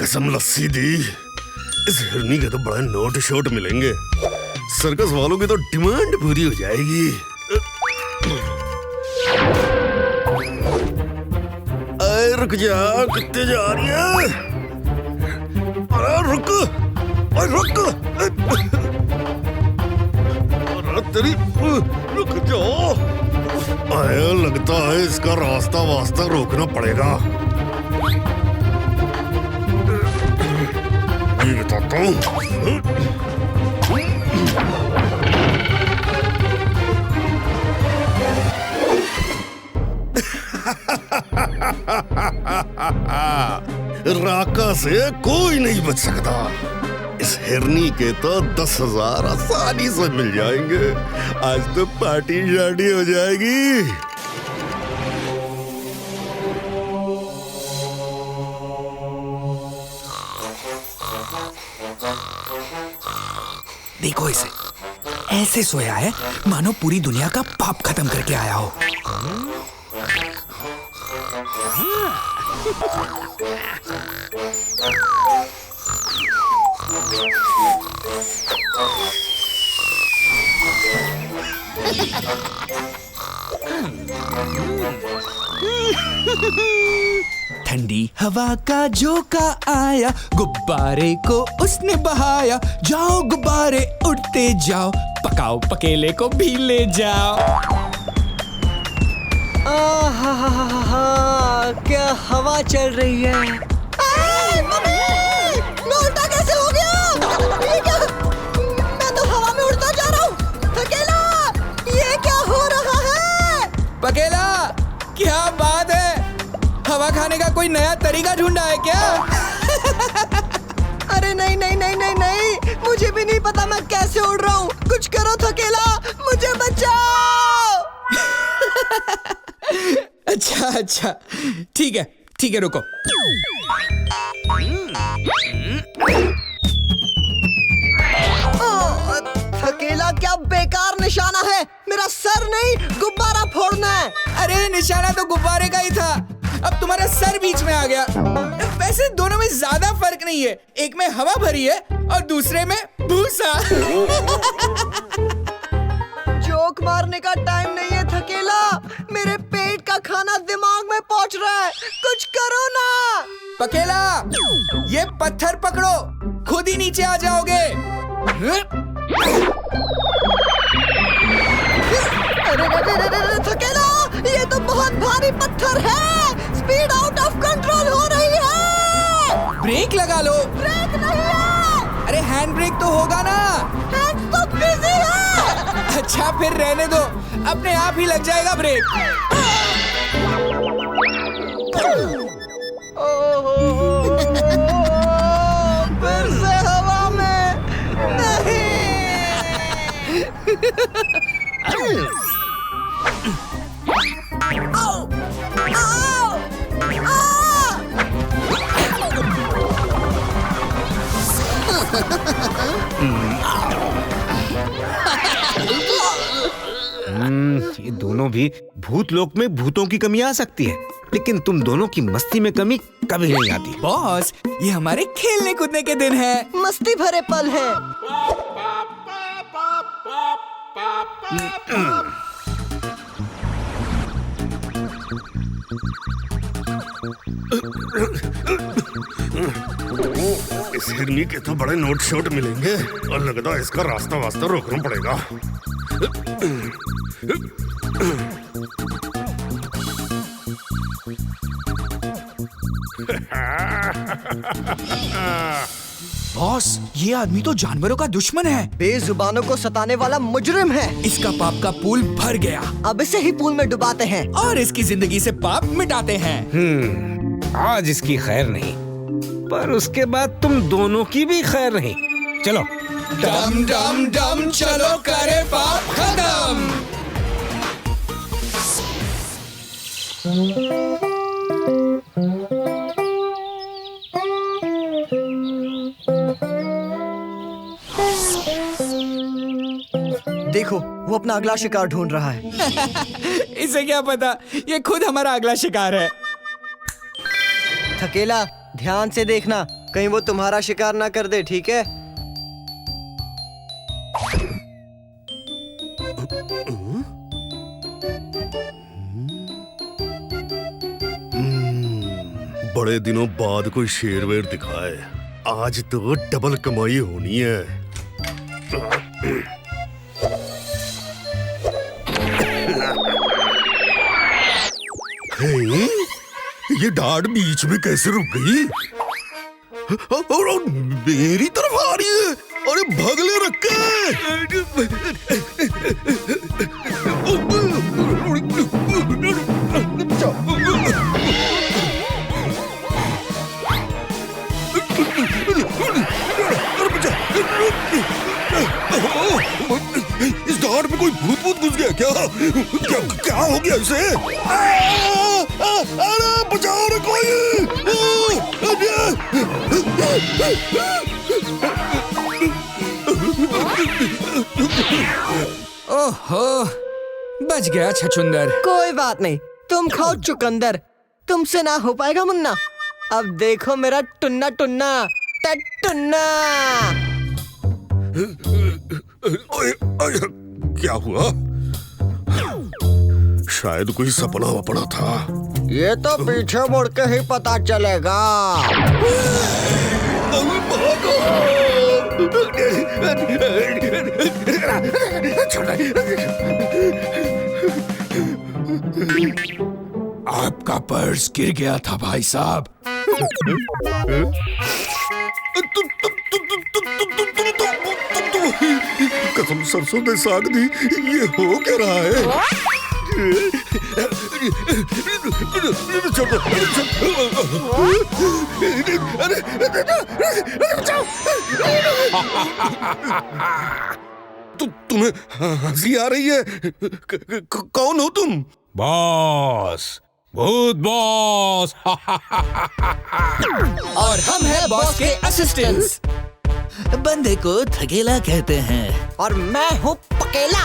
कसम लस्सी दी। इस हिरनी के तो बड़ा नोट शोट मिलेंगे। सर्कस वालों की तो डिमांड पूरी हो जाएगी। अरे रुक जा, कितने जा रही है? अरे रुक, अरे रुक, अरे तेरी रुक जाओ। अरे लगता है इसका रास्ता वास्ता रोकना पड़ेगा। ये बताता हूँ। राका से कोई नहीं बच सकता। इस हिरनी के तो 10,000 आसानी से मिल जाएंगे। आज तो पार्टी शार्टी हो जाएगी। देखो इसे, ऐसे सोया है मानो पूरी दुनिया का पाप खत्म करके आया हो। ठंडी हवा का झोंका आया, गुब्बारे को उसने बहाया। जाओ गुब्बारे उड़ते जाओ, पकाओ पकेले को भी ले जाओ। क्या हवा चल रही है। मम्मी, मैं उल्टा कैसे हो गया? ये क्या? मैं तो हवा में उड़ता जा रहा हूँ। पकेला, ये क्या हो रहा है? पकेला, क्या बात है? हवा खाने का कोई नया तरीका ढूंढा है क्या? अरे नहीं नहीं नहीं नहीं नहीं, मुझे भी नहीं पता मैं कैसे उड़ रहा हूँ। कुछ करो थकेला, मुझे बचाओ। अच्छा, ठीक है, रुको। थकेला, क्या बेकार निशाना है। मेरा सर नहीं, गुब्बारा फोड़ना है। अरे निशाना तो गुब्बारे का ही था, अब तुम्हारा सर बीच में आ गया। वैसे दोनों में ज्यादा फर्क नहीं है, एक में हवा भरी है और दूसरे में भूसा। जोक मारने का टाइम नहीं है थकेला। मेरे पेट का खाना दिमाग में पहुंच रहा है। कुछ करो ना। पकेला, ये पत्थर पकड़ो, खुद ही नीचे आ जाओगे। अरे थकेला, ये तो बहुत भारी पत्थर है। स्पीड आउट ऑफ कंट्रोल हो रही है। ब्रेक लगा लो। ब्रेक नहीं है। अरे हैंड ब्रेक तो होगा ना। हैंड तो बिजी है। अच्छा फिर रहने दो, अपने आप ही लग जाएगा ब्रेक। फिर से हवा में नहीं। ये दोनों भी भूत लोक में भूतों की कमी आ सकती है, लेकिन तुम दोनों की मस्ती में कमी कभी नहीं आती। बॉस, ये हमारे खेलने कूदने के दिन है। मस्ती भरे पल है। इस हिरनी के तो बड़े नोट शोट मिलेंगे और लगता है इसका रास्ता वास्ता रोकना पड़ेगा। बॉस, ये आदमी तो जानवरों का दुश्मन है। बेजुबानों को सताने वाला मुजरिम है। इसका पाप का पूल भर गया। अब इसे ही पूल में डुबाते हैं और इसकी जिंदगी से पाप मिटाते हैं। आज इसकी खैर नहीं, पर उसके बाद तुम दोनों की भी खैर नहीं। चलो डम डम डम, चलो करे पाप खत्म। देखो, वो अपना अगला शिकार ढूंढ रहा है। इसे क्या पता, ये खुद हमारा अगला शिकार है। थकेला, ध्यान से देखना, कहीं वो तुम्हारा शिकार ना कर दे, ठीक है? बड़े दिनों बाद कोई शेर वेर दिखाए, आज तो डबल कमाई होनी है। हे, ये डाढ़ बीच में कैसे रुक गई? और मेरी तरफ आ रही है। अरे भगले रखे। इस डाढ़ में कोई भूत घुस गया क्या? क्या हो गया इसे? अरे बचाओ रे कोई! ओहो, बच गया छछुंदर। कोई बात नहीं, तुम खाओ चुकंदर, तुमसे ना हो पाएगा मुन्ना। अब देखो मेरा टुन्ना टुन्ना टुन्ना। क्या हुआ? शायद कोई सपना वपना था। ये तो पीछे मुड़ के ही पता चलेगा। आपका पर्स गिर गया था भाई साहब। कसम सरसों ने साग दी, ये हो क्या रहा है? तुम्हें हंसी आ रही है? कौन हो तुम? बॉस, भूत बॉस। और हम हैं बॉस के असिस्टेंट्स। बंदे को थकेला कहते हैं। और मैं हूँ पकेला।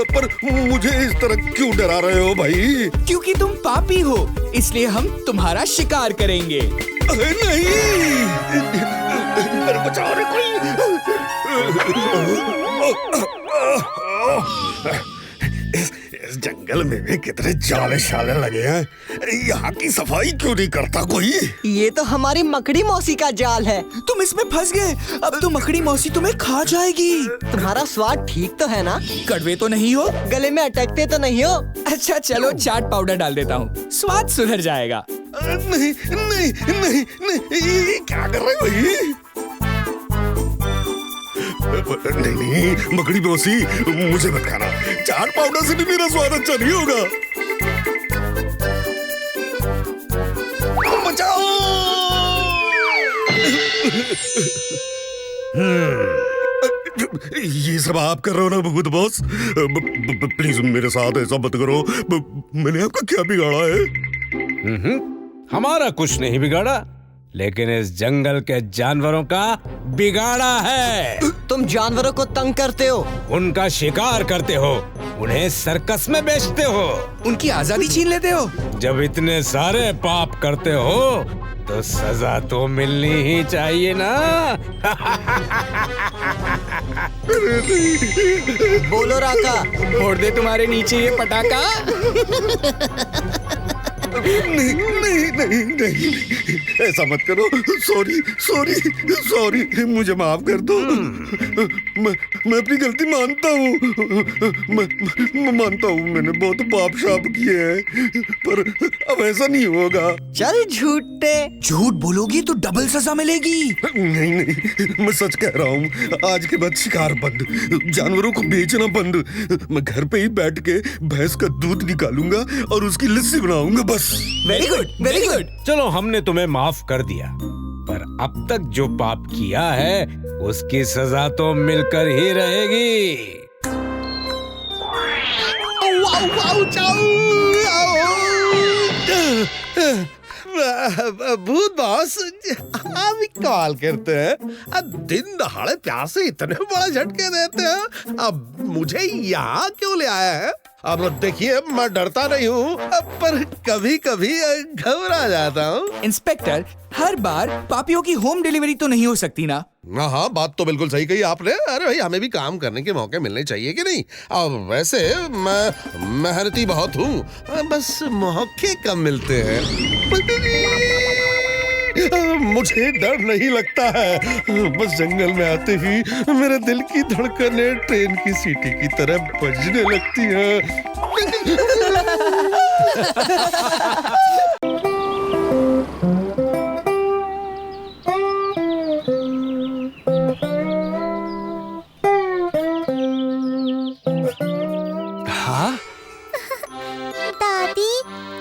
पर मुझे इस तरह क्यों डरा रहे हो भाई? क्योंकि तुम पापी हो, इसलिए हम तुम्हारा शिकार करेंगे। नहीं, अरे बचाओ रे कोई! इस जंगल में भी कितने जाले शाले लगे हैं। यहाँ की सफाई क्यों नहीं करता कोई? ये तो हमारी मकड़ी मौसी का जाल है। तुम इसमें फंस गए। अब तो मकड़ी मौसी तुम्हें खा जाएगी। तुम्हारा स्वाद ठीक तो है ना? कड़वे तो नहीं हो? गले में अटकते तो नहीं हो? अच्छा चलो, चाट पाउडर डाल देता हूँ, स्वाद सुधर जाएगा। नहीं नहीं नहीं नहीं, ये क्या कर रहे हो भाई? नहीं, मकड़ी मौसी, मुझे मत खाना। चाट पाउडर से भी मेरा स्वाद अच्छा नहीं होगा। बचाओ! ये सब आप कर रहे हो ना भूत बॉस? प्लीज मेरे साथ ऐसा मत करो। मैंने आपका क्या बिगाड़ा है? हमारा कुछ नहीं बिगाड़ा, लेकिन इस जंगल के जानवरों का बिगाड़ा है। तुम जानवरों को तंग करते हो, उनका शिकार करते हो, उन्हें सर्कस में बेचते हो, उनकी आजादी छीन लेते हो। जब इतने सारे पाप करते हो तो सजा तो मिलनी ही चाहिए ना। बोलो राका। फोड़ दे तुम्हारे नीचे ये पटाखा। नहीं नहीं नहीं नहीं, ऐसा मत करो। सॉरी सॉरी सॉरी, मुझे माफ कर दो। मैं अपनी गलती मानता हूँ। मैं मानता हूँ मैंने बहुत पाप शाप किए हैं, पर अब ऐसा नहीं होगा। चल झूठे। झूठ बोलोगी तो डबल सजा मिलेगी। नहीं नहीं, मैं सच कह रहा हूँ। आज के बाद शिकार बंद, जानवरों को बेचना बंद। मैं घर पे ही बैठ के भैंस का दूध निकालूंगा और उसकी लस्सी बनाऊंगा, बस। Very good, very good. चलो, हमने तुम्हें माफ कर दिया, पर अब तक जो पाप किया है उसकी सजा तो मिलकर ही रहेगी। भूत बॉस, आप ही कमाल करते हैं। अब दिन दहाड़े प्यार से इतने बड़ा झटके देते हैं। अब मुझे यहाँ क्यों ले आया है? अब देखिए मैं डरता नहीं हूँ, पर कभी कभी घबरा जाता हूँ। इंस्पेक्टर, हर बार पापियों की होम डिलीवरी तो नहीं हो सकती ना? हाँ, बात तो बिल्कुल सही कही आपने। अरे भाई, हमें भी काम करने के मौके मिलने चाहिए कि नहीं? अब वैसे मैं मेहनती बहुत हूँ, बस मौके कम मिलते हैं। मुझे डर नहीं लगता है, बस जंगल में आते ही मेरे दिल की धड़कनें ट्रेन की सीटी की तरह बजने लगती है। हाँ, दादी,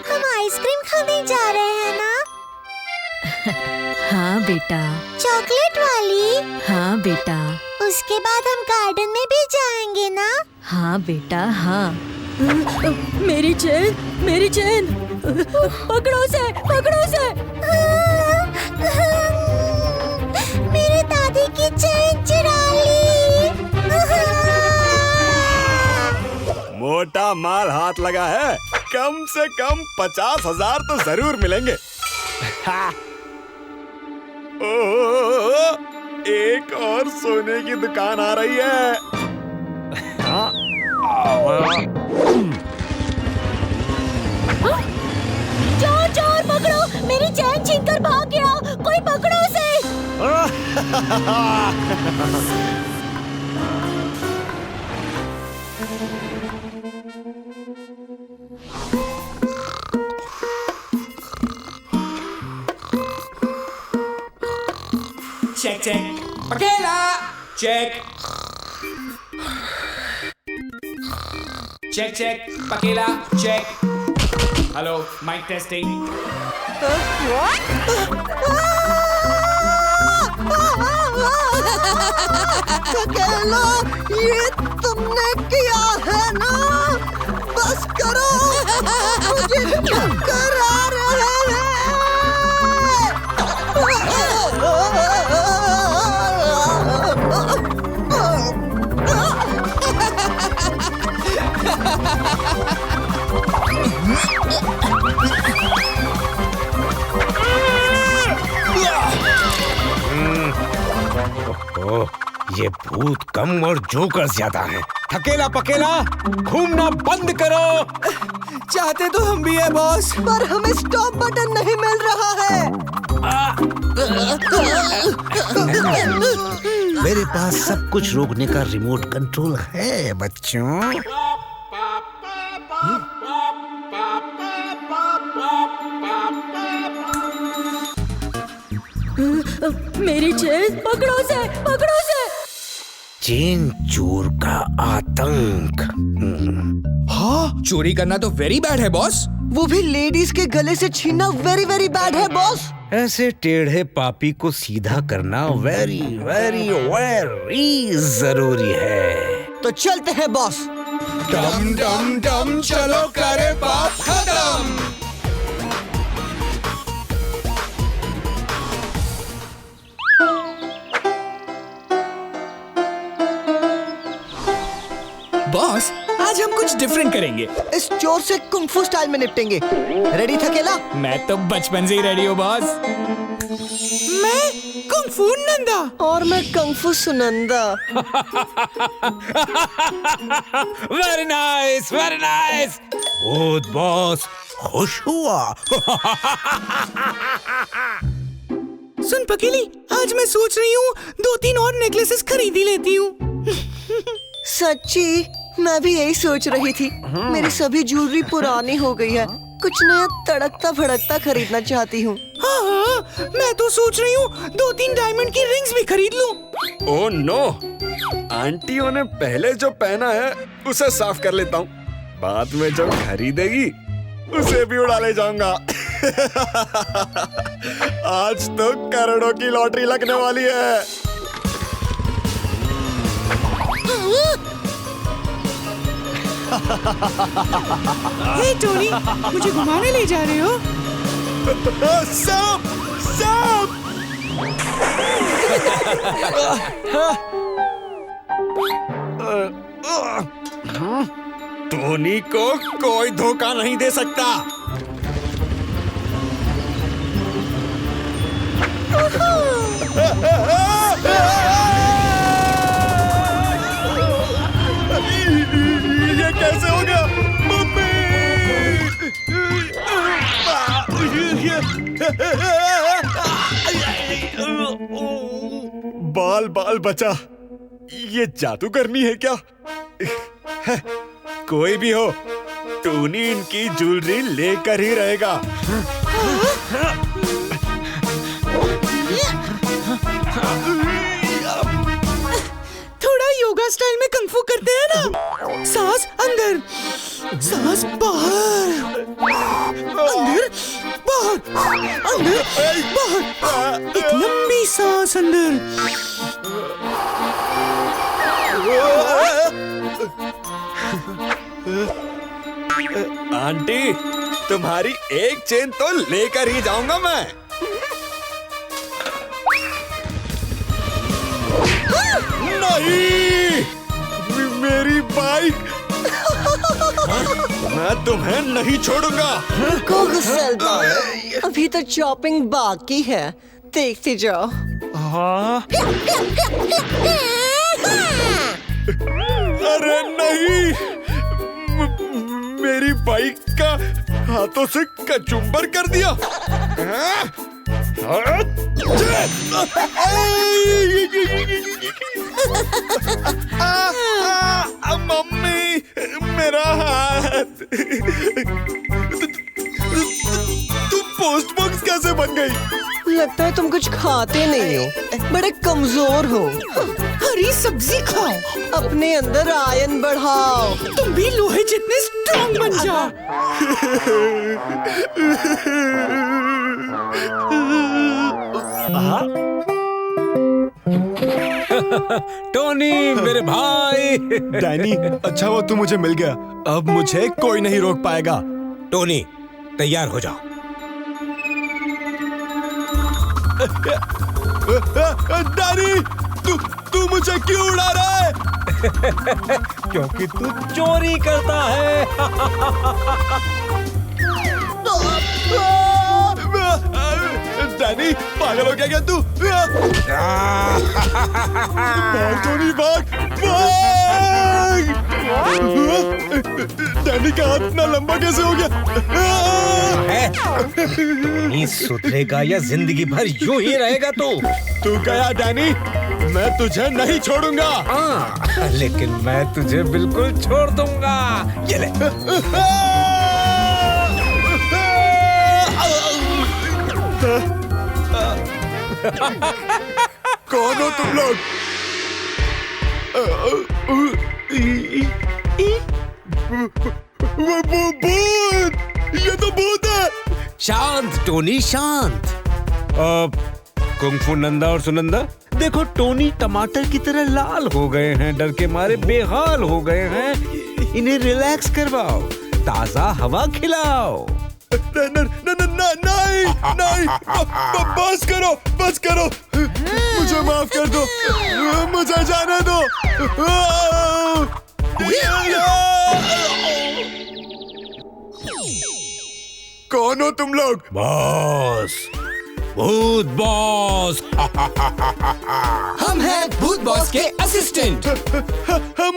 हम आइसक्रीम खाने जा रहे हैं ना? हाँ बेटा, चॉकलेट वाली? हाँ बेटा, उसके बाद हम गार्डन में भी जाएंगे ना? हाँ बेटा, हाँ। मेरी चेन, मेरी चेन, पकड़ो से, पकड़ो से। मेरे दादी की चेन चुरा ली। मोटा माल हाथ लगा है, कम से कम 50,000 तो जरूर मिलेंगे। एक और सोने की दुकान आ रही है। चोर चोर पकड़ो, मेरी चैन छीनकर भाग गया, कोई पकड़ो उसे। चेक चेक, अकेला चेक, चेक चेक, अकेला चेक। Hello, mike testing. अकेला, ये तुमने किया है ना? बस करो, मुझे चक्कर आ रहे हैं। ओह, ये भूत कम और जोकर ज्यादा है। थकेला पकेला घूमना बंद करो। चाहते तो हम भी है बॉस, पर हमें स्टॉप बटन नहीं मिल रहा है। मेरे पास सब कुछ रोकने का रिमोट कंट्रोल है बच्चों। मेरी चेन, पकड़ो से, पकड़ो से। चेन चोर का आतंक। हाँ, चोरी करना तो वेरी बैड है बॉस। वो भी लेडीज के गले से छीनना वेरी वेरी बैड है बॉस। ऐसे टेढ़े पापी को सीधा करना वेरी वेरी वेरी जरूरी है। तो चलते हैं बॉस। डम डम डम, चलो करे पाप खत्म। बॉस, आज हम कुछ डिफरेंट करेंगे। इस चोर से कुंग-फू स्टाइल में निपटेंगे। रेडी थकेला? मैं तो बचपन से ही रेडी हूँ बॉस। मैं कुंग-फू नंदा। और मैं kung fu Sunanda. Very nice, very nice. भूत बॉस खुश हुआ। सुन पकेली, आज मैं सोच रही हूँ 2-3 और नेकलेसेस खरीद ही लेती हूँ। सच्ची, मैं भी यही सोच रही थी। मेरी सभी ज्वेलरी पुरानी हो गई है, कुछ नया तड़कता भड़कता खरीदना चाहती हूँ। हाँ, मैं तो सोच रही हूँ 2-3 डायमंड की रिंग्स भी खरीद लूँ। ओह नो, आंटियों ने पहले जो पहना है उसे साफ कर लेता हूँ, बाद में जो खरीदेगी उसे भी उड़ा ले जाऊंगा। आज तो करोड़ों की लॉटरी लगने वाली है। हे टोनी, मुझे घुमाने ले जा रहे हो? सांप! सांप! टोनी को कोई धोखा नहीं दे सकता। ये कैसे हो गया? मम्मी! बाल बाल बचा। ये जादूगरनी है क्या? कोई भी हो, टोनी इनकी ज्वेलरी लेकर ही रहेगा। थोड़ा योगा स्टाइल में कंग फू करते हैं ना। सांस अंदर, सांस बाहर, अंदर बाहर, अंदर बाहर। एक लंबी सांस अंदर। आंटी, तुम्हारी एक चेन तो लेकर ही जाऊंगा मैं। नहीं, मेरी बाइक। मैं तुम्हें नहीं छोड़ूंगा। को गुस्सेल बाल, अभी तो चॉपिंग बाकी है, देखते जाओ। अरे नहीं, मेरी बाइक का हाथों से कचुम्बर कर दिया। मम्मी, मेरा हाथ। तुम पोस्ट बॉक्स कैसे बन गई? लगता है तुम कुछ खाते नहीं हो, बड़े कमजोर हो। हरी सब्जी खाओ, अपने अंदर आयरन बढ़ाओ। तुम भी लोहे जितने स्ट्रॉन्ग बन जाओ। टोनी मेरे भाई। डैनी, अच्छा हुआ तू मुझे मिल गया। अब मुझे कोई नहीं रोक पाएगा। टोनी तैयार हो जाओ। डैनी, तू मुझे क्यों उड़ा रहा है? क्योंकि तू चोरी करता है। डैनी, पागल हो गया क्या तू? भाग टोनी, भाग भाग। डैनी का हाथ इतना लंबा कैसे हो गया? नहीं सुधरेगा या जिंदगी भर यूं ही रहेगा तू गया डैनी, मैं तुझे नहीं छोड़ूंगा। हाँ, लेकिन मैं तुझे बिल्कुल छोड़ दूंगा। ये ले। कौन हो तुम लोग? भूत! ये तो भूत है। शांत टोनी, शांत। कुंग फू नंदा और सुनंदा, देखो टोनी टमाटर की तरह लाल हो गए हैं, डर के मारे बेहाल हो गए हैं। इन्हें रिलैक्स करवाओ, ताजा हवा खिलाओ। नहीं, बस करो, मुझे माफ कर दो, मुझे जाने दो। कौन हो तुम लोग? बॉस, भूत बॉस। हम हैं भूत बॉस के असिस्टेंट।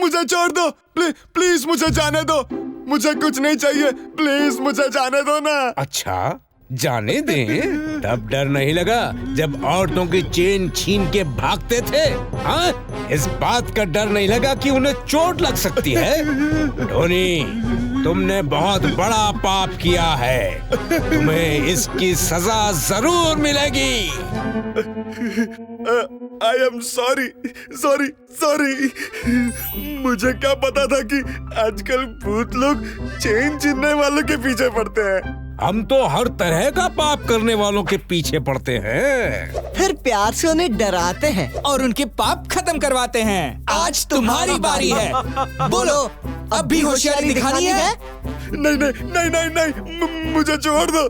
मुझे छोड़ दो, प्लीज मुझे जाने दो। मुझे कुछ नहीं चाहिए, प्लीज मुझे जाने दो ना। अच्छा, जाने दें। तब डर नहीं लगा जब औरतों की चेन छीन के भागते थे? हाँ, इस बात का डर नहीं लगा कि उन्हें चोट लग सकती है? टोनी, तुमने बहुत बड़ा पाप किया है, तुम्हें इसकी सजा जरूर मिलेगी। I am sorry. मुझे क्या पता था कि आजकल भूत लोग चेन छीनने वालों के पीछे पड़ते हैं। हम तो हर तरह का पाप करने वालों के पीछे पड़ते हैं, फिर प्यार से उन्हें डराते हैं और उनके पाप खत्म करवाते हैं। आज तुम्हारी बारी है, बोलो अब भी होशियारी दिखानी है? नहीं, मुझे छोड़ दो।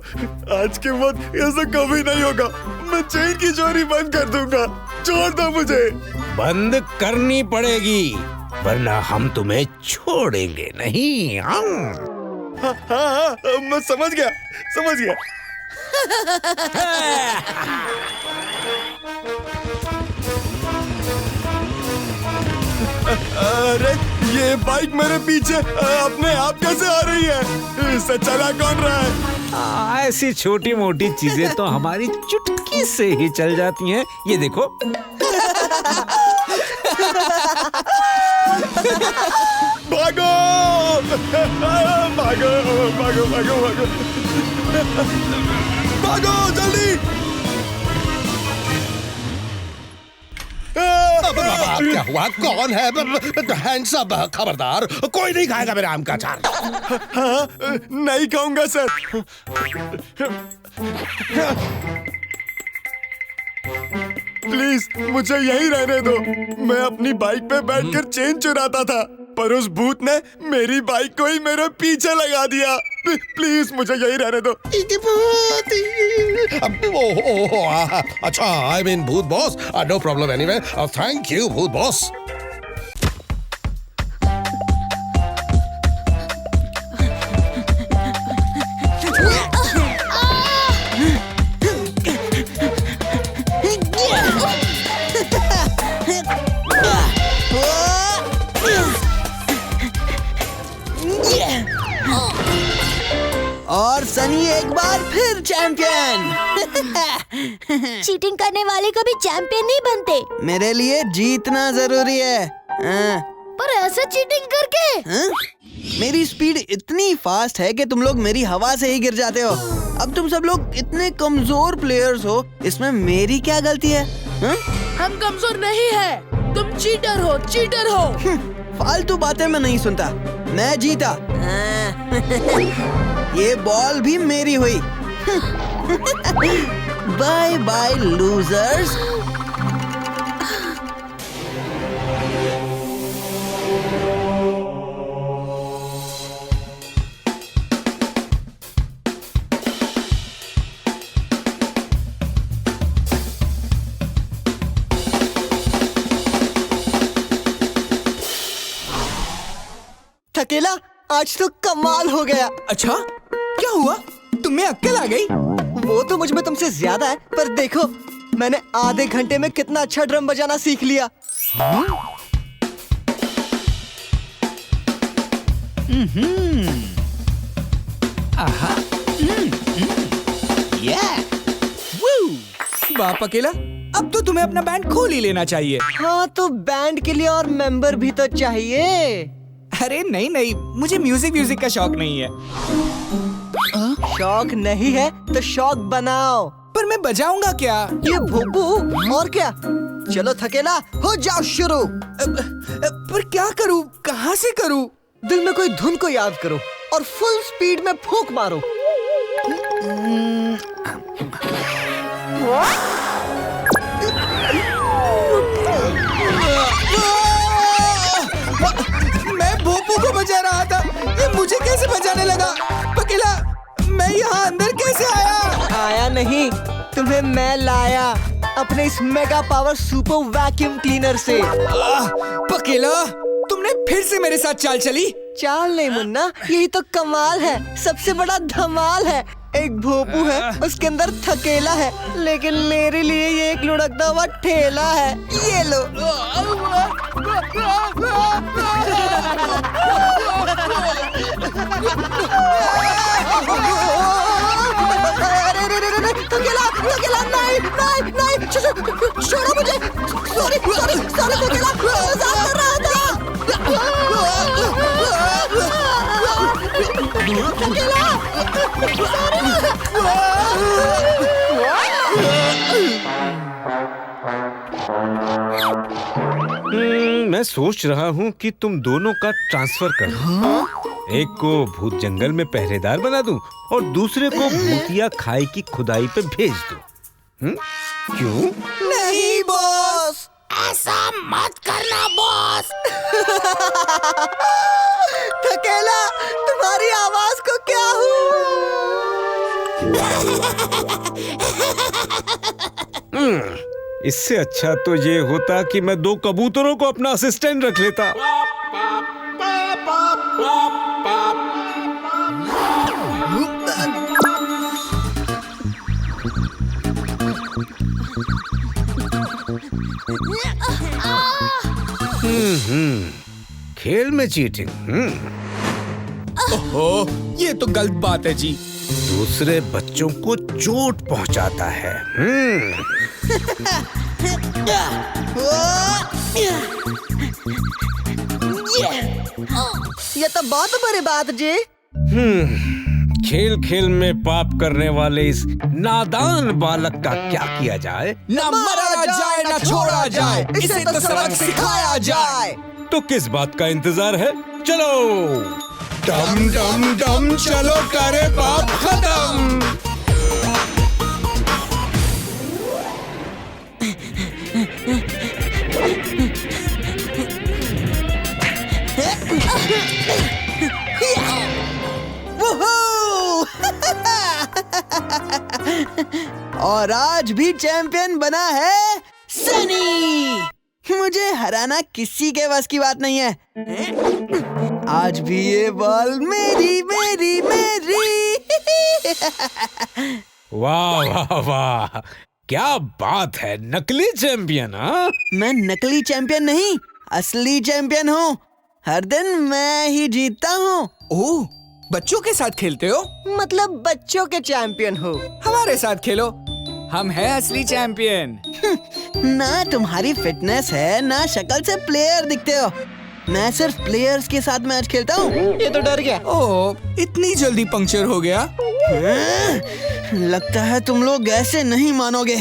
आज के बाद ऐसा कभी नहीं होगा। मैं चेन की चोरी बंद कर दूंगा। छोड़ दो मुझे। बंद करनी पड़ेगी। वरना हम तुम्हें छोड़ेंगे नहीं। हाँ, मैं समझ गया। अरे ये बाइक मेरे पीछे अपने आप कैसे आ रही है? इससे चला कौन रहा है? ऐसी छोटी मोटी चीजें तो हमारी चुटकी से ही चल जाती हैं। ये देखो। भागो भागो भागो भागो भागो भागो जल्दी। क्या हुआ? कौन है? हैंड्स अप, खबरदार, कोई नहीं खाएगा मेरे आम का अचार। हाँ, नहीं खाऊंगा सर। प्लीज मुझे यहीं रहने दो। मैं अपनी बाइक पे बैठकर चेन चुराता था, पर उस भूत ने मेरी बाइक को ही मेरे पीछे लगा दिया। प्लीज मुझे यहीं रहने दो। अच्छा, आई मीन भूत boss, no problem anyway, thank you भूत बॉस। और सनी एक बार फिर चैंपियन। चीटिंग करने वाले कभी चैंपियन नहीं बनते। मेरे लिए जीतना जरूरी है। पर ऐसे चीटिंग करके? मेरी स्पीड इतनी फास्ट है कि तुम लोग मेरी हवा से ही गिर जाते हो। अब तुम सब लोग इतने कमजोर प्लेयर्स हो, इसमें मेरी क्या गलती है? हम कमजोर नहीं है, तुम चीटर हो। फालतू बातें मैं नहीं सुनता। मैं जीता। ये बॉल भी मेरी हुई। Bye bye losers. थकेला, आज तो कमाल हो गया। अच्छा क्या हुआ? तुम्हें अक्ल आ गई? वो तो मुझ में तुमसे ज्यादा है, पर देखो मैंने आधे घंटे में कितना अच्छा ड्रम बजाना सीख लिया। आहा। बाप अकेला, अब तो तुम्हें अपना बैंड खोल ही लेना चाहिए। हाँ, तो बैंड के लिए और मेंबर भी तो चाहिए। अरे नहीं, मुझे म्यूजिक का शौक नहीं है। शौक नहीं है तो शौक बनाओ। पर मैं बजाऊंगा क्या? ये भोपू और क्या। चलो थकेला, हो जाओ शुरू। पर क्या करूं? कहाँ से करूं? दिल में कोई धुन को याद करो और फुल स्पीड में फूंक मारो। मैं भोपू को बजा रहा था, ये मुझे कैसे बजाने लगा? पकेला, मैं यहाँ अंदर कैसे आया? आया नहीं, तुम्हें मैं लाया अपने इस mega power super vacuum cleaner से। पकेला, तुमने फिर से मेरे साथ चाल चली? चाल नहीं मुन्ना, यही तो कमाल है, सबसे बड़ा धमाल है। एक भोपू है, उसके अंदर थकेला है, लेकिन मेरे लिए ये एक लुढ़कता हुआ ठेला है। ये लो। थकेला, नहीं, छोड़ो मुझे। सॉरी थकेला, मजाक कर रहा था। मैं सोच रहा हूँ कि तुम दोनों का ट्रांसफर कर दूं। एक को भूत जंगल में पहरेदार बना दूं और दूसरे को भूतिया खाई की खुदाई पे भेज दूं। क्यों? नहीं बॉस, ऐसा मत करना बॉस। थकेला, तुम्हारी आवाज को क्या इससे अच्छा तो ये होता कि मैं 2 कबूतरों को अपना असिस्टेंट रख लेता। खेल में चीटिंग। ओहो, ये तो गलत बात है जी। दूसरे बच्चों को चोट पहुंचाता है। ये तो बहुत बड़ी बात जी। खेल खेल में पाप करने वाले इस नादान बालक का क्या किया जाए? ना मरा जाए ना छोड़ा जाए, इसे तो सबक सिखाया जाए। तो किस बात का इंतजार है? चलो डम डम डम, चलो करे पाप खत्म। और आज भी चैंपियन बना है सनी। मुझे हराना किसी के बस की बात नहीं है। आज भी ये बॉल मेरी मेरी मेरी। वाह वाह वाह, क्या बात है, नकली चैंपियन। हाँ, मैं नकली चैंपियन नहीं, असली चैंपियन हूँ। हर दिन मैं ही जीतता हूँ। ओह, बच्चों के साथ खेलते हो? मतलब बच्चों के चैंपियन हो। हमारे साथ खेलो, हम हैं असली चैंपियन। ना तुम्हारी फिटनेस है, ना शक्ल से प्लेयर दिखते हो। मैं सिर्फ प्लेयर्स के साथ मैच खेलता हूँ। ये तो डर गया। ओह, इतनी जल्दी पंक्चर हो गया? लगता है तुम लोग ऐसे नहीं मानोगे।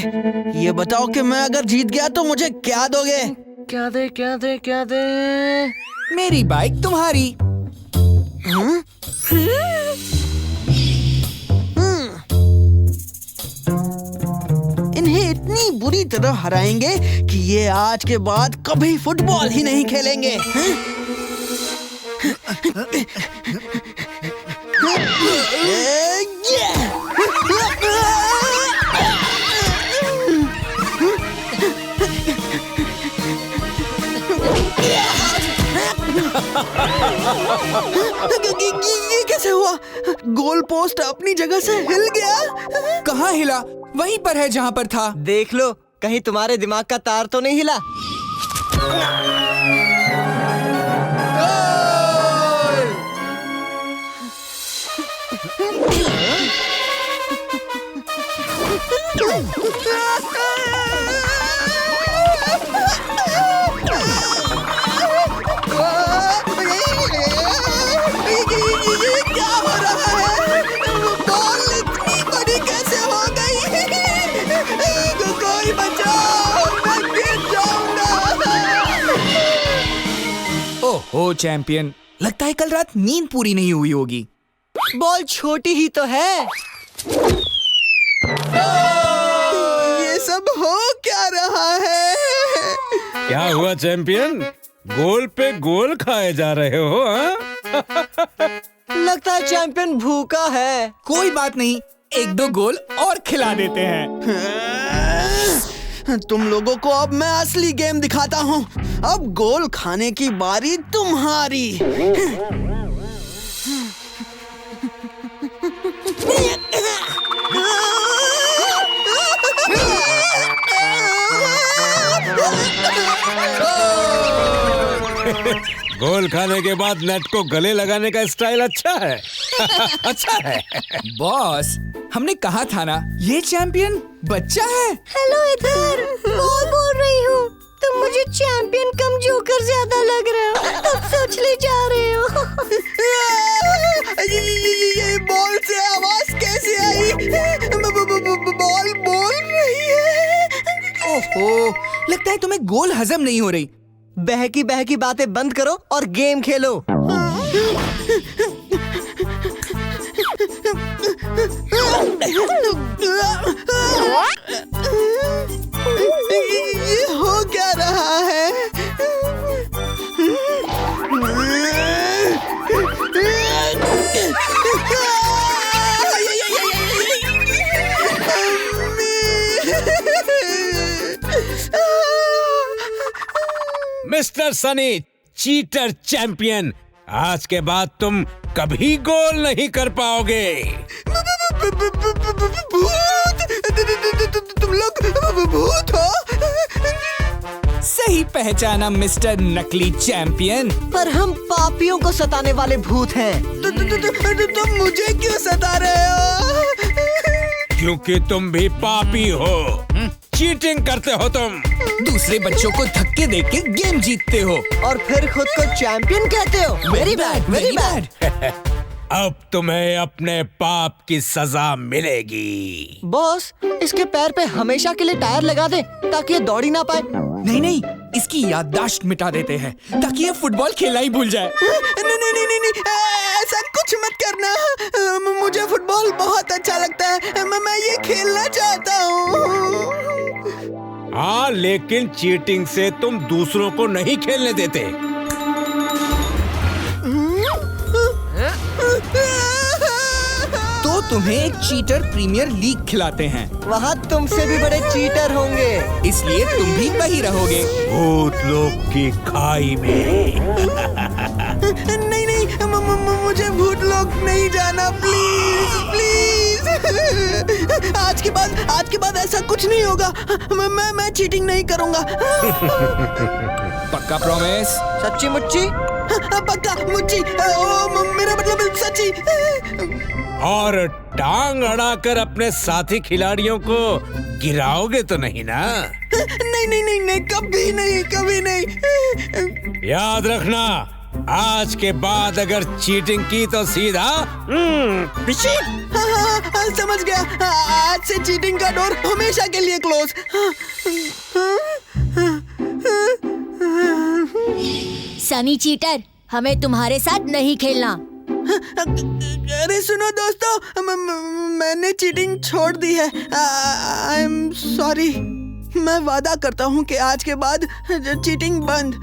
ये बताओ कि मैं अगर जीत गया तो मुझे क्या दोगे? क्या दे क्या दे क्या दे? मेरी बाइक तुम्हारी। इन्हें इतनी बुरी तरह हराएंगे कि ये आज के बाद कभी फुटबॉल ही नहीं खेलेंगे। ये कैसे हुआ? गोल पोस्ट अपनी जगह से हिल गया। कहाँ हिला? वहीं पर है जहाँ पर था। देख लो, कहीं तुम्हारे दिमाग का तार तो नहीं हिला। क्या हो रहा है? बॉल इतनी बड़ी कैसे हो गई? कोई बचाओ, मैं गिर जाऊंगा। ओहो चैंपियन, लगता है कल रात नींद पूरी नहीं हुई होगी। बॉल छोटी ही तो है। ये सब हो क्या रहा है? क्या हुआ चैंपियन? गोल पे गोल खाए जा रहे हो? हाँ? लगता है चैंपियन भूखा है। कोई बात नहीं, 1-2 गोल और खिला देते हैं। तुम लोगों को अब मैं असली गेम दिखाता हूँ। अब गोल खाने की बारी तुम्हारी। गोल खाने के बाद नेट को गले लगाने का स्टाइल अच्छा है। अच्छा है। बॉस, हमने कहा था ना, ये चैंपियन बच्चा है। हेलो इधर, बोल रही हूँ। तुम मुझे चैंपियन कम जोकर ज्यादा लग रहे हो। अब सोच ले जा रहे हो। ये बॉल से आवाज कैसे आई? बॉल बोल रही है। ओहो, लगता है तुम्हें गोल हजम नहीं हो रही। बहकी बहकी बातें बंद करो और गेम खेलो। ये हो क्या रहा है? मिस्टर सनी, चीटर चैंपियन, आज के बाद तुम कभी गोल नहीं कर पाओगे। तुम लोग भूत हो? सही पहचाना मिस्टर नकली चैंपियन। पर हम पापियों को सताने वाले भूत हैं। तुम मुझे क्यों सता रहे हो? क्योंकि तुम भी पापी हो, चीटिंग करते हो तुम। दूसरे बच्चों को धक्के देके गेम जीतते हो और फिर खुद को चैंपियन कहते हो। Very bad, very bad. अब तुम्हें अपने पाप की सजा मिलेगी। बॉस, इसके पैर पे हमेशा के लिए टायर लगा दे ताकि ये दौड़ ही ना पाए। नहीं नहीं, इसकी याददाश्त मिटा देते हैं ताकि ये फुटबॉल खेलना ही भूल जाए। नहीं, ऐसा कुछ मत करना। मुझे फुटबॉल बहुत अच्छा लगता है। मैं ये खेलना चाहता हूँ। हाँ, लेकिन चीटिंग से तुम दूसरों को नहीं खेलने देते। तो तुम्हें एक चीटर प्रीमियर लीग खिलाते हैं। वहाँ तुमसे भी बड़े चीटर होंगे, इसलिए तुम भी वही रहोगे। भूत लोग की खाई में। नहीं, मुझे भूत लोग नहीं जाना, प्लीज प्लीज। आज के बाद ऐसा कुछ नहीं होगा। मैं चीटिंग नहीं करूँगा। पक्का प्रॉमिस? सच्ची मुच्ची? पक्का मुच्ची। मेरा मतलब सच्ची। और टांग अड़ाकर अपने साथी खिलाड़ियों को गिराओगे तो नहीं ना? नहीं, कभी नहीं। याद रखना, आज के बाद अगर चीटिंग की तो सीधा पीछे। हाँ, समझ गया। आज से चीटिंग का डोर हमेशा के लिए क्लोज। सनी चीटर, हमें तुम्हारे साथ नहीं खेलना। अरे सुनो दोस्तों, मैंने चीटिंग छोड़ दी है। I am sorry. मैं वादा करता हूँ कि आज के बाद चीटिंग बंद।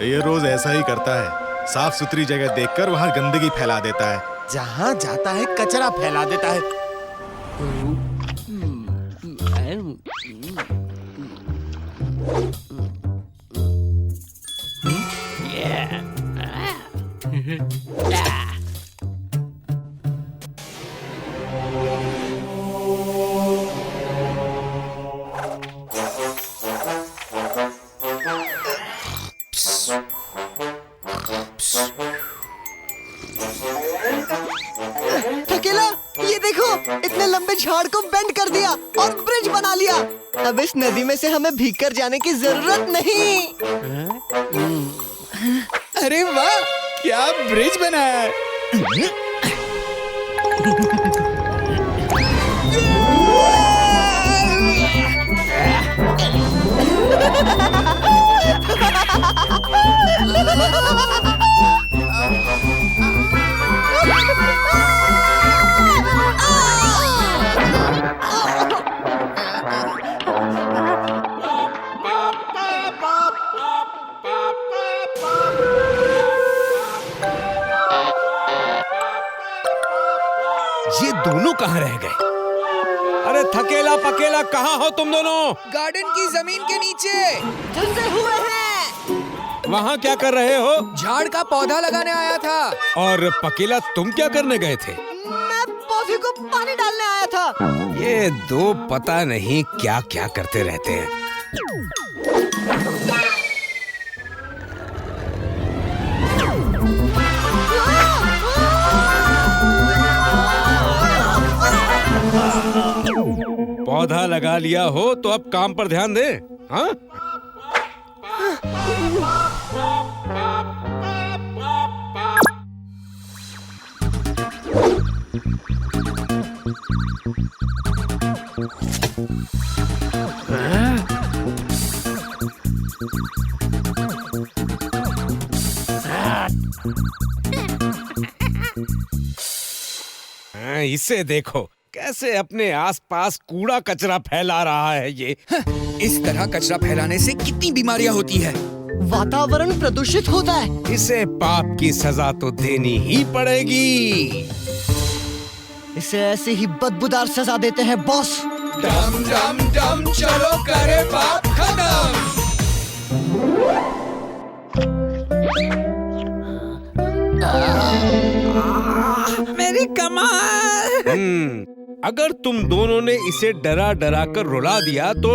ये रोज ऐसा ही करता है। साफ सुथरी जगह देखकर वहाँ गंदगी फैला देता है। जहाँ जाता है कचरा फैला देता है। थकेला, ये देखो, इतने लंबे झाड़ को बेंड कर दिया और ब्रिज बना लिया। अब इस नदी में से हमें भीग कर जाने की जरूरत नहीं। अरे वाह, क्या ब्रिज बनाया है। ये दोनों कहाँ रह गए? अरे थकेला पकेला, कहाँ हो तुम दोनों? गार्डन की जमीन के नीचे फंसे हुए हैं। वहाँ क्या कर रहे हो? झाड़ का पौधा लगाने आया था। और पकेला, तुम क्या करने गए थे? मैं पौधे को पानी डालने आया था। ये दो पता नहीं क्या क्या करते रहते हैं। पौधा लगा लिया हो तो अब काम पर ध्यान दे। हाँ? इसे देखो कैसे अपने आसपास कूड़ा कचरा फैला रहा है ये। इस तरह कचरा फैलाने से कितनी बीमारियां होती है। वातावरण प्रदूषित होता है। इसे पाप की सजा तो देनी ही पड़ेगी। इसे ऐसे ही बदबूदार सजा देते हैं बॉस। डम डम डम चलो करे पाप खत्म। मेरी कमर। अगर तुम दोनों ने इसे डरा डरा कर रुला दिया तो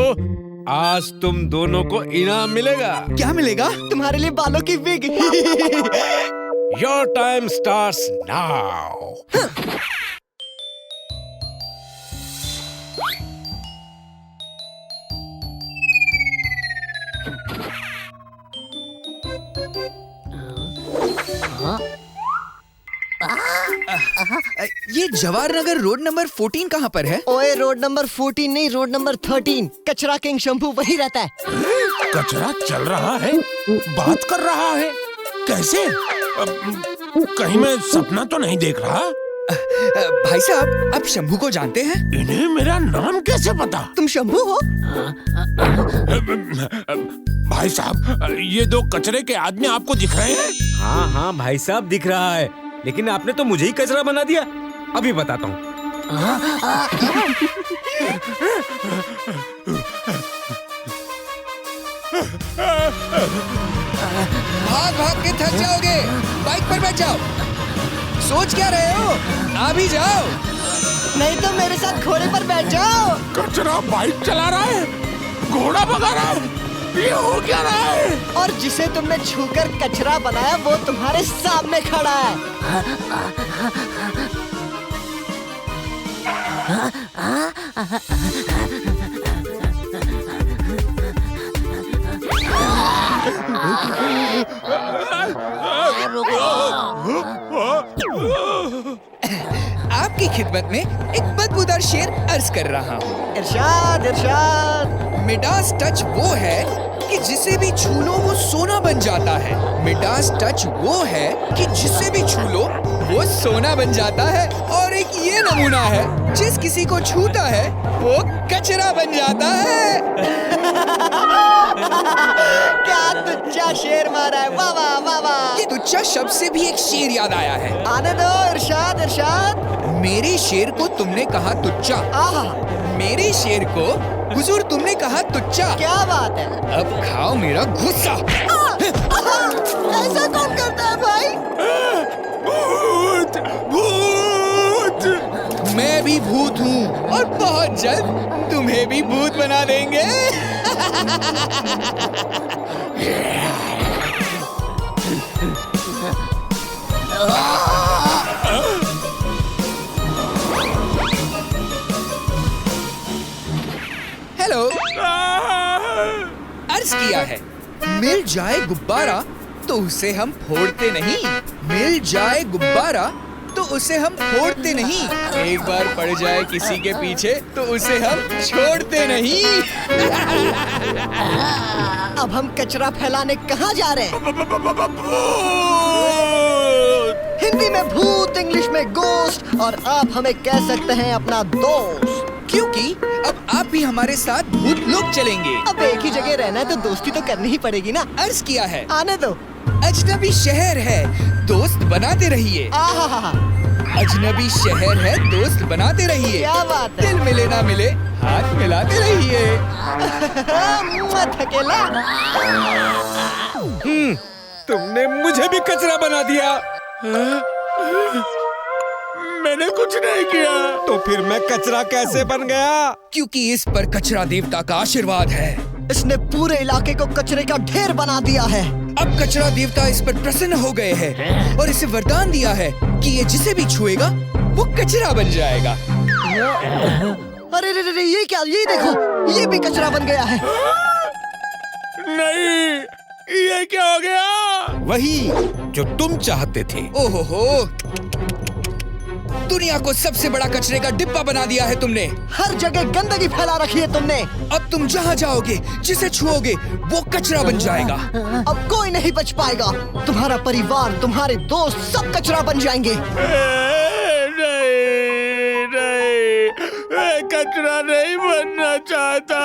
आज तुम दोनों को इनाम मिलेगा। क्या मिलेगा? तुम्हारे लिए बालों की wig. Your time starts now. ये जवाहरनगर रोड नंबर 14 कहाँ पर है? ओए रोड नंबर 14 नहीं, रोड नंबर 13। कचरा किंग शंभू वही रहता है। कचरा चल रहा है, बात कर रहा है, कैसे? कहीं मैं सपना तो नहीं देख रहा? भाई साहब, आप शंभू को जानते हैं? इन्हें मेरा नाम कैसे पता? तुम शंभू हो? भाई साहब, ये दो कचरे के आदमी आपको दिख रहे हैं? हाँ हाँ भाई साहब दिख रहा है, लेकिन आपने तो मुझे ही कचरा बना दिया। अभी बताता हूँ। भाग भाग के थक जाओगे, बाइक पर बैठ जाओ। सोच क्या रहे हो? आ भी जाओ। नहीं तो मेरे साथ घोड़े पर बैठ जाओ। कचरा बाइक चला रहा है, घोड़ा भगा रहा है, ये हो क्या रहा है? और जिसे तुमने छूकर कचरा बनाया वो तुम्हारे सामने खड़ा है। आपकी खिदमत में एक बदबूदार शेर अर्ज कर रहा हूँ। इरशाद इरशाद। मिडास टच वो है कि जिसे भी छू लो वो सोना बन जाता है। मिडास टच वो है कि जिसे भी छू लो वो सोना बन जाता है। और एक ये नमूना है, जिस किसी को छूता है वो कचरा बन जाता है। क्या तुच्चा शेर मारा है, वाह वाह वाह वाह। ये तुच्चा शब्द से भी एक शेर याद आया है। आने दो इरशाद इरशाद। मेरे शेर को तुमने कहा तुच्चा। आहा, मेरे शेर को हुजूर तुमने कहा तुच्चा। क्या बात है। अब खाओ मेरा गुस्सा। ऐसा कौन करता है भाई? भूत भूत। मैं भी भूत हूँ और बहुत जल्द तुम्हें भी भूत बना देंगे। हेलो, अर्ज किया है, मिल जाए गुब्बारा तो उसे हम फोड़ते नहीं। मिल जाए गुब्बारा तो उसे हम फोड़ते नहीं। एक बार पड़ जाए किसी के पीछे तो उसे हम छोड़ते नहीं। अब हम कचरा फैलाने कहाँ जा रहे हैं? हिंदी में भूत, इंग्लिश में गोस्ट, और आप हमें कह सकते हैं अपना दोस्त। क्योंकि अब आप भी हमारे साथ भूत लोग चलेंगे। अब एक ही जगह रहना है तो दोस्ती तो करनी ही पड़ेगी ना। अर्ज किया है, आने दो। अजनबी शहर है, दोस्त बनाते रहिए। आहा, अजनबी शहर है, दोस्त बनाते रहिए। क्या बात है। दिल मिले ना मिले, हाथ मिलाते रहिए। मत अकेला। तुमने मुझे भी कचरा बना दिया। मैंने कुछ नहीं किया। तो फिर मैं कचरा कैसे बन गया? क्योंकि इस पर कचरा देवता का आशीर्वाद है। इसने पूरे इलाके को कचरे का ढेर बना दिया है। अब कचरा देवता इस पर प्रसन्न हो गए हैं और इसे वरदान दिया है कि ये जिसे भी छुएगा वो कचरा बन जाएगा। अरे रे रे, ये क्या? ये देखो, ये भी कचरा बन गया है। नहीं, ये क्या हो गया? वही जो तुम चाहते थे। ओहो, दुनिया को सबसे बड़ा कचरे का डिब्बा बना दिया है तुमने। हर जगह गंदगी फैला रखी है तुमने। अब तुम जहाँ जाओगे, जिसे छुओगे वो कचरा बन जाएगा। अब कोई नहीं बच पाएगा। तुम्हारा परिवार, तुम्हारे दोस्त सब कचरा बन जाएंगे। नहीं, मैं कचरा नहीं बनना चाहता।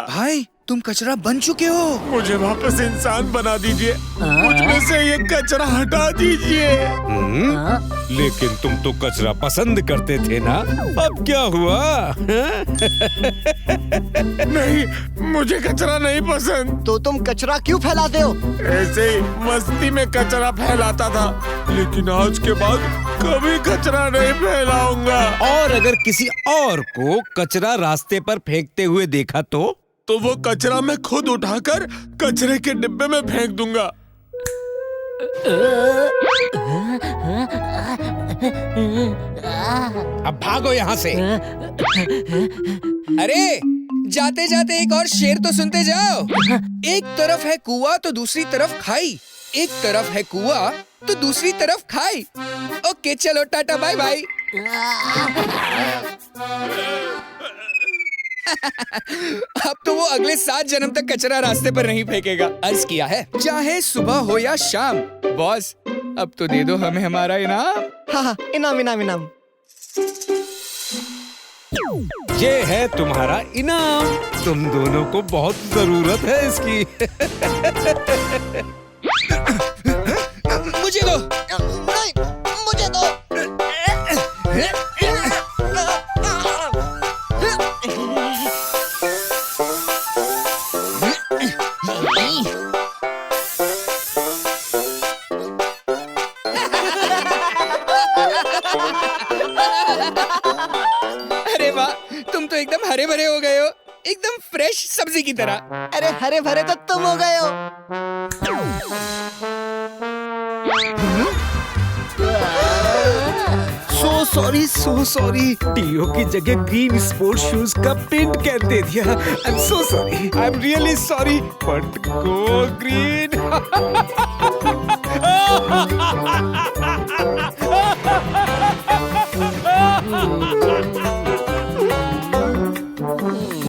भाई, तुम कचरा बन चुके हो। मुझे वापस इंसान बना दीजिए, मुझ में से ये कचरा हटा दीजिए। लेकिन तुम तो कचरा पसंद करते थे ना, अब क्या हुआ? नहीं, मुझे कचरा नहीं पसंद। तो तुम कचरा क्यों फैलाते हो? ऐसे ही मस्ती में कचरा फैलाता था, लेकिन आज के बाद कभी कचरा नहीं फैलाऊंगा। और अगर किसी और को कचरा रास्ते पर फेंकते हुए देखा तो वो कचरा मैं खुद उठाकर कचरे के डिब्बे में फेंक दूंगा। अब भागो यहाँ से। अरे जाते जाते एक और शेर तो सुनते जाओ। एक तरफ है कुआं तो दूसरी तरफ खाई, एक तरफ है कुआं तो दूसरी तरफ खाई। ओके चलो टाटा बाय बाय। अब तो वो अगले 7 जन्म तक कचरा रास्ते पर नहीं फेंकेगा। अर्ज किया है चाहे सुबह हो या शाम। बॉस अब तो दे दो हमें हमारा इनाम। हाँ, इनाम इनाम इनाम। ये है तुम्हारा इनाम। तुम दोनों को बहुत जरूरत है इसकी। मुझे दो। नहीं, मुझे दो। अरे वाह, तुम तो एकदम हरे भरे हो गए हो, एकदम फ्रेश सब्जी की तरह। अरे हरे भरे तो तुम हो गए हो। So sorry. टीओ की जगह ग्रीन स्पोर्ट शूज का प्रिंट कर दे दिया। I am so sorry. I am really sorry. But go green.